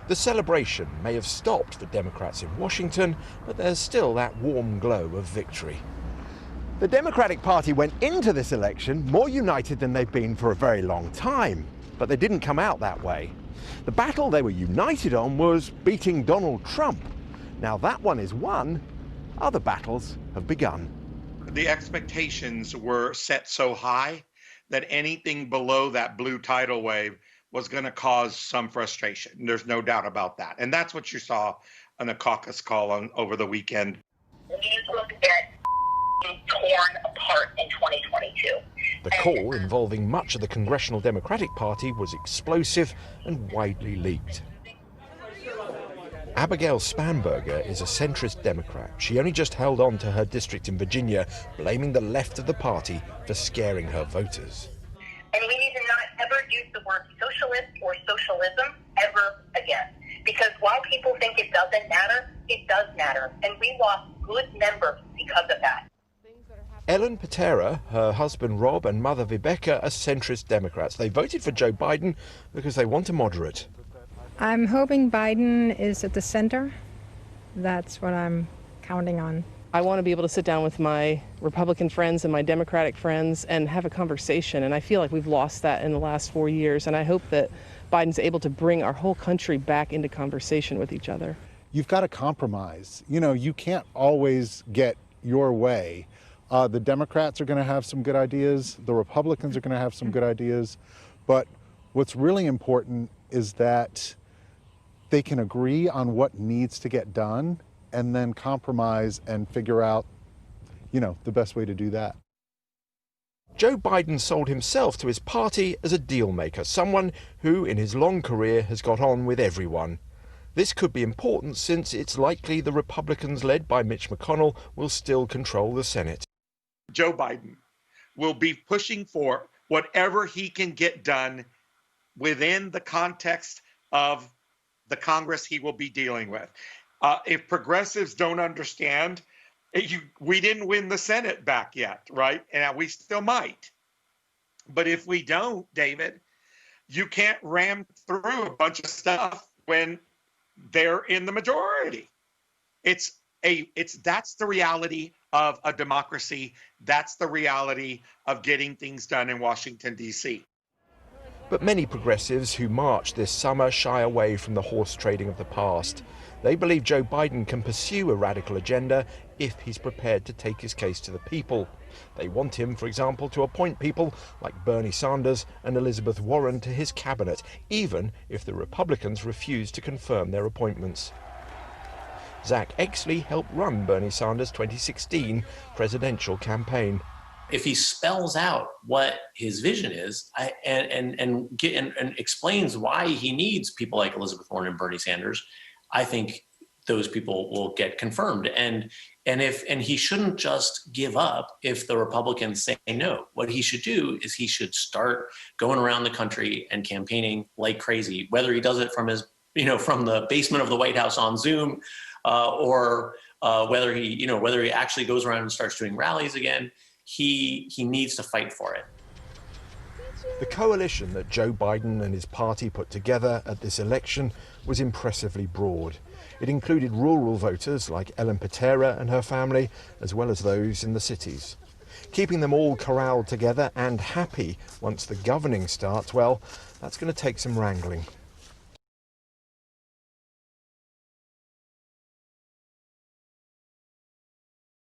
The celebration may have stopped for Democrats in Washington, but there's still that warm glow of victory. The Democratic Party went into this election more united than they've been for a very long time, but they didn't come out that way. The battle they were united on was beating Donald Trump. Now that one is won, other battles have begun. The expectations were set so high that anything below that blue tidal wave was going to cause some frustration. There's no doubt about that. And that's what you saw on the caucus call over the weekend. We look at torn apart in 2022. The call, involving much of the Congressional Democratic Party, was explosive and widely leaked. Abigail Spanberger is a centrist Democrat. She only just held on to her district in Virginia, blaming the left of the party for scaring her voters. And we need to not ever use the word socialist or socialism ever again. Because while people think it doesn't matter, it does matter. And we lost good members because of that. Ellen Patera, her husband Rob and mother Vibeke are centrist Democrats. They voted for Joe Biden because they want a moderate. I'm hoping Biden is at the center. That's what I'm counting on. I want to be able to sit down with my Republican friends and my Democratic friends and have a conversation. And I feel like we've lost that in the last 4 years. And I hope that Biden's able to bring our whole country back into conversation with each other. You've got to compromise. You know, you can't always get your way. The Democrats are going to have some good ideas. The Republicans are going to have some good ideas. But what's really important is that they can agree on what needs to get done and then compromise and figure out, you know, the best way to do that. Joe Biden sold himself to his party as a deal maker, someone who in his long career has got on with everyone. This could be important since it's likely the Republicans led by Mitch McConnell will still control the Senate. Joe Biden will be pushing for whatever he can get done within the context of the Congress he will be dealing with. If progressives don't understand, we didn't win the Senate back yet, right? And we still might. But if we don't, David, you can't ram through a bunch of stuff when they're in the majority. That's the reality of a democracy. That's the reality of getting things done in Washington, D.C. But many progressives who marched this summer shy away from the horse trading of the past. They believe Joe Biden can pursue a radical agenda if he's prepared to take his case to the people. They want him, for example, to appoint people like Bernie Sanders and Elizabeth Warren to his cabinet, even if the Republicans refuse to confirm their appointments. Zach Exley helped run Bernie Sanders' 2016 presidential campaign. If he spells out what his vision is and explains why he needs people like Elizabeth Warren and Bernie Sanders, I think those people will get confirmed. And he shouldn't just give up if the Republicans say no. What he should do is he should start going around the country and campaigning like crazy, whether he does it from his, from the basement of the White House on Zoom, or whether he actually goes around and starts doing rallies again. He needs to fight for it. The coalition that Joe Biden and his party put together at this election was impressively broad. It included rural voters like Ellen Patera and her family, as well as those in the cities. Keeping them all corralled together and happy once the governing starts, well, that's going to take some wrangling.